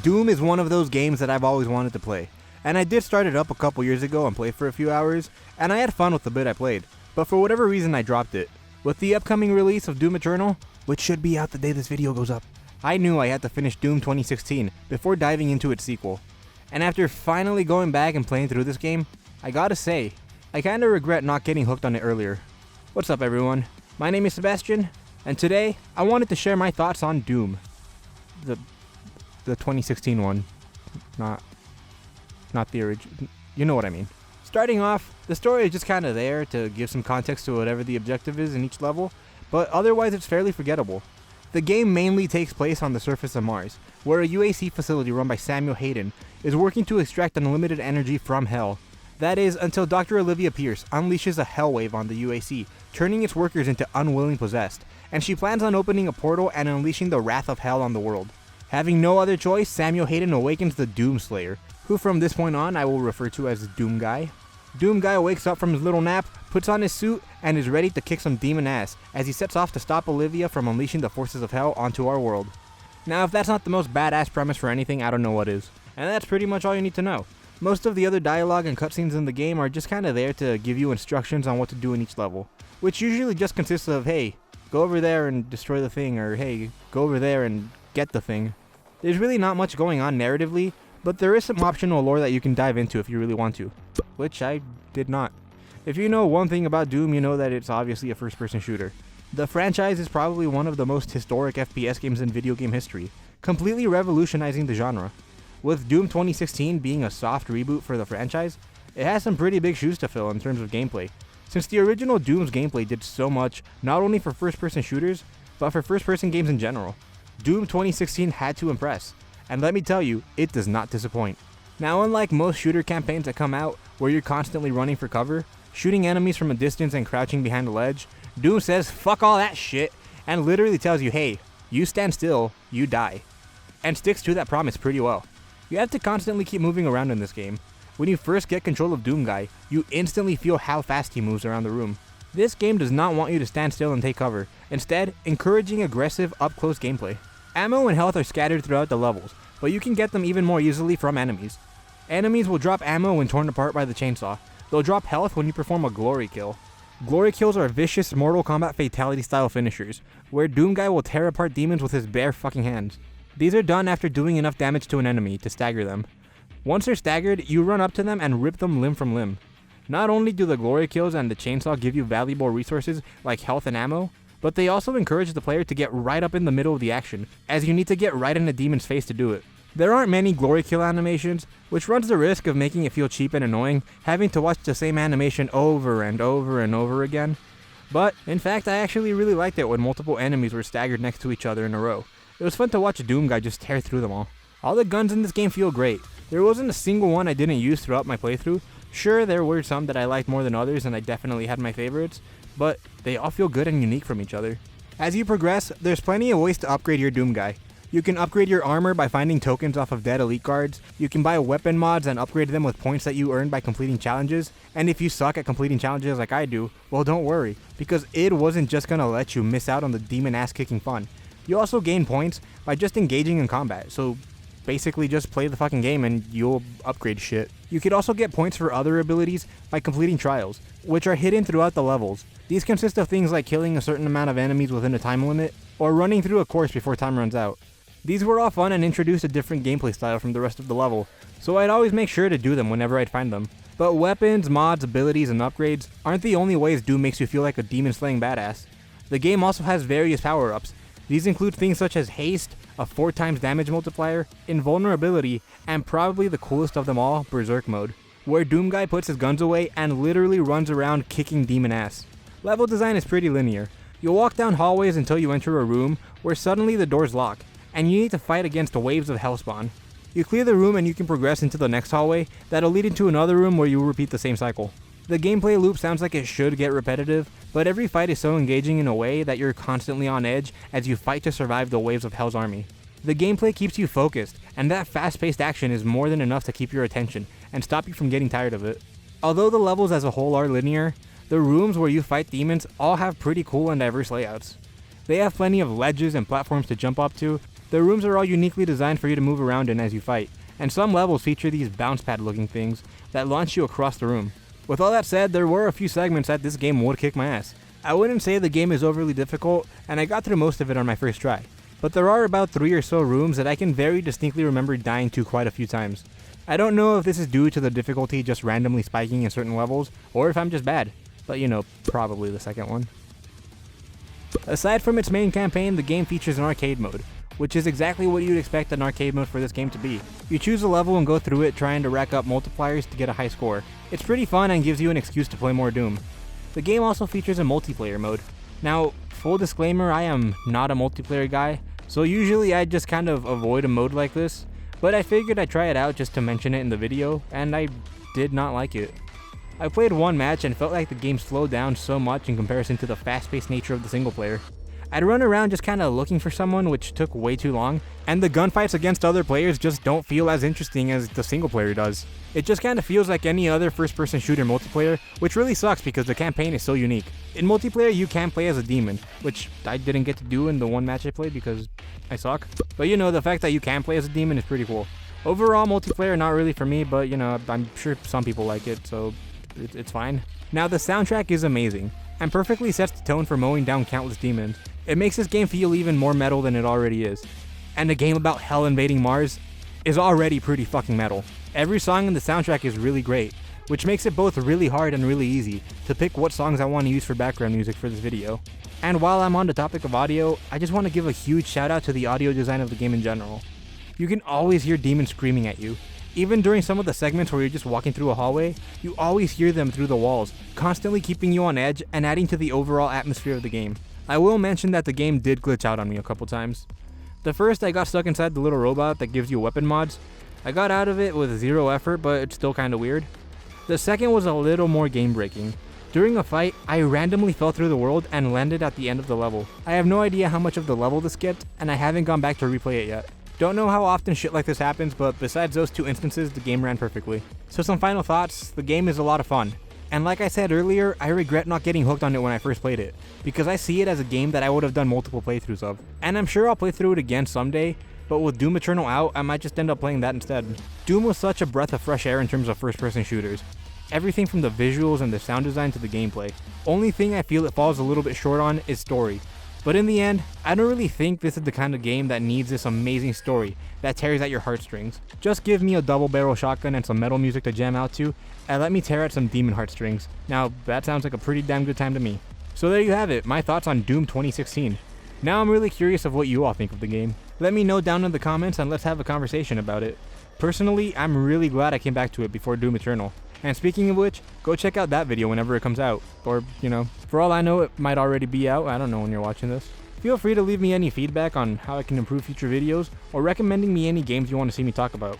Doom is one of those games that I've always wanted to play, and I did start it up a couple years ago and play for a few hours, and I had fun with the bit I played, but for whatever reason I dropped it. With the upcoming release of Doom Eternal, which should be out the day this video goes up, I knew I had to finish Doom 2016 before diving into its sequel. And after finally going back and playing through this game, I gotta say, I kinda regret not getting hooked on it earlier. What's up everyone, my name is Sebastian, and today I wanted to share my thoughts on Doom. The 2016 one, not the original, you know what I mean. Starting off, the story is just kinda there to give some context to whatever the objective is in each level, but otherwise it's fairly forgettable. The game mainly takes place on the surface of Mars, where a UAC facility run by Samuel Hayden is working to extract unlimited energy from Hell. That is, until Dr. Olivia Pierce unleashes a hell wave on the UAC, turning its workers into unwilling possessed, and she plans on opening a portal and unleashing the wrath of Hell on the world. Having no other choice, Samuel Hayden awakens the Doom Slayer, who from this point on I will refer to as Doom Guy. Doom Guy wakes up from his little nap, puts on his suit, and is ready to kick some demon ass as he sets off to stop Olivia from unleashing the forces of Hell onto our world. Now if that's not the most badass premise for anything, I don't know what is. And that's pretty much all you need to know. Most of the other dialogue and cutscenes in the game are just kinda there to give you instructions on what to do in each level, which usually just consists of, hey, go over there and destroy the thing, or hey, go over there and get the thing. There's really not much going on narratively, but there is some optional lore that you can dive into if you really want to, which I did not. If you know one thing about Doom, you know that it's obviously a first-person shooter. The franchise is probably one of the most historic FPS games in video game history, completely revolutionizing the genre. With Doom 2016 being a soft reboot for the franchise, it has some pretty big shoes to fill in terms of gameplay, since the original Doom's gameplay did so much not only for first-person shooters, but for first-person games in general. Doom 2016 had to impress, and let me tell you, it does not disappoint. Now unlike most shooter campaigns that come out where you're constantly running for cover, shooting enemies from a distance and crouching behind a ledge, Doom says fuck all that shit and literally tells you, hey, you stand still, you die, and sticks to that promise pretty well. You have to constantly keep moving around in this game. When you first get control of Doom Guy, you instantly feel how fast he moves around the room. This game does not want you to stand still and take cover, instead encouraging aggressive up-close gameplay. Ammo and health are scattered throughout the levels, but you can get them even more easily from enemies. Enemies will drop ammo when torn apart by the chainsaw. They'll drop health when you perform a glory kill. Glory kills are vicious Mortal Kombat fatality style finishers, where Doom Guy will tear apart demons with his bare fucking hands. These are done after doing enough damage to an enemy to stagger them. Once they're staggered, you run up to them and rip them limb from limb. Not only do the glory kills and the chainsaw give you valuable resources like health and ammo, but they also encourage the player to get right up in the middle of the action, as you need to get right in a demon's face to do it. There aren't many glory kill animations, which runs the risk of making it feel cheap and annoying, having to watch the same animation over and over and over again. But, in fact, I actually really liked it when multiple enemies were staggered next to each other in a row. It was fun to watch a Doom Guy just tear through them all. All the guns in this game feel great. There wasn't a single one I didn't use throughout my playthrough. Sure, there were some that I liked more than others and I definitely had my favorites, but they all feel good and unique from each other. As you progress, there's plenty of ways to upgrade your Doom Guy. You can upgrade your armor by finding tokens off of dead elite guards, you can buy weapon mods and upgrade them with points that you earn by completing challenges, and if you suck at completing challenges like I do, well don't worry, because id wasn't just gonna let you miss out on the demon ass kicking fun. You also gain points by just engaging in combat, so basically just play the fucking game and you'll upgrade shit. You could also get points for other abilities by completing trials, which are hidden throughout the levels. These consist of things like killing a certain amount of enemies within a time limit, or running through a course before time runs out. These were all fun and introduced a different gameplay style from the rest of the level, so I'd always make sure to do them whenever I'd find them. But weapons, mods, abilities, and upgrades aren't the only ways Doom makes you feel like a demon-slaying badass. The game also has various power-ups. These include things such as haste, a 4 times damage multiplier, invulnerability, and probably the coolest of them all, Berserk mode, where Doom Guy puts his guns away and literally runs around kicking demon ass. Level design is pretty linear. You'll walk down hallways until you enter a room where suddenly the doors lock, and you need to fight against waves of hellspawn. You clear the room and you can progress into the next hallway that'll lead into another room where you'll repeat the same cycle. The gameplay loop sounds like it should get repetitive, but every fight is so engaging in a way that you're constantly on edge as you fight to survive the waves of Hell's army. The gameplay keeps you focused, and that fast-paced action is more than enough to keep your attention and stop you from getting tired of it. Although the levels as a whole are linear, the rooms where you fight demons all have pretty cool and diverse layouts. They have plenty of ledges and platforms to jump up to, The rooms are all uniquely designed for you to move around in as you fight, and some levels feature these bounce pad looking things that launch you across the room. With all that said, there were a few segments that this game would kick my ass. I wouldn't say the game is overly difficult, and I got through most of it on my first try. But there are about 3 or so rooms that I can very distinctly remember dying to quite a few times. I don't know if this is due to the difficulty just randomly spiking in certain levels, or if I'm just bad. But probably the second one. Aside from its main campaign, the game features an arcade mode, which is exactly what you'd expect an arcade mode for this game to be. You choose a level and go through it trying to rack up multipliers to get a high score. It's pretty fun and gives you an excuse to play more Doom. The game also features a multiplayer mode. Now, full disclaimer, I am not a multiplayer guy, so usually I just kind of avoid a mode like this, but I figured I'd try it out just to mention it in the video, and I did not like it. I played one match and felt like the game slowed down so much in comparison to the fast-paced nature of the single player. I'd run around just kinda looking for someone, which took way too long, and the gunfights against other players just don't feel as interesting as the single player does. It just kinda feels like any other first-person shooter multiplayer, which really sucks because the campaign is so unique. In multiplayer, you can play as a demon, which I didn't get to do in the one match I played because I suck. But the fact that you can play as a demon is pretty cool. Overall, multiplayer not really for me, but I'm sure some people like it, so it's fine. Now, the soundtrack is amazing, and perfectly sets the tone for mowing down countless demons. It makes this game feel even more metal than it already is. And a game about hell invading Mars is already pretty fucking metal. Every song in the soundtrack is really great, which makes it both really hard and really easy to pick what songs I want to use for background music for this video. And while I'm on the topic of audio, I just want to give a huge shout out to the audio design of the game in general. You can always hear demons screaming at you. Even during some of the segments where you're just walking through a hallway, you always hear them through the walls, constantly keeping you on edge and adding to the overall atmosphere of the game. I will mention that the game did glitch out on me a couple times. The first, I got stuck inside the little robot that gives you weapon mods. I got out of it with 0 effort, but it's still kinda weird. The second was a little more game breaking. During a fight, I randomly fell through the world and landed at the end of the level. I have no idea how much of the level this skipped, and I haven't gone back to replay it yet. Don't know how often shit like this happens, but besides those 2 instances, the game ran perfectly. So some final thoughts, the game is a lot of fun. And like I said earlier, I regret not getting hooked on it when I first played it, because I see it as a game that I would have done multiple playthroughs of. And I'm sure I'll play through it again someday, but with Doom Eternal out, I might just end up playing that instead. Doom was such a breath of fresh air in terms of first-person shooters. Everything from the visuals and the sound design to the gameplay. Only thing I feel it falls a little bit short on is story. But in the end, I don't really think this is the kind of game that needs this amazing story that tears at your heartstrings. Just give me a double barrel shotgun and some metal music to jam out to, and let me tear at some demon heartstrings. Now, that sounds like a pretty damn good time to me. So there you have it, my thoughts on Doom 2016. Now I'm really curious of what you all think of the game. Let me know down in the comments and let's have a conversation about it. Personally, I'm really glad I came back to it before Doom Eternal. And speaking of which, go check out that video whenever it comes out. Or, for all I know, it might already be out. I don't know when you're watching this. Feel free to leave me any feedback on how I can improve future videos, or recommending me any games you want to see me talk about.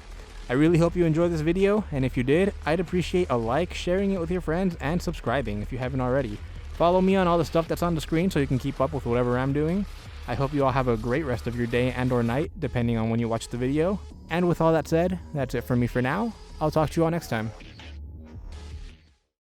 I really hope you enjoyed this video, and if you did, I'd appreciate a like, sharing it with your friends, and subscribing if you haven't already. Follow me on all the stuff that's on the screen so you can keep up with whatever I'm doing. I hope you all have a great rest of your day and or night, depending on when you watch the video. And with all that said, that's it from me for now. I'll talk to you all next time.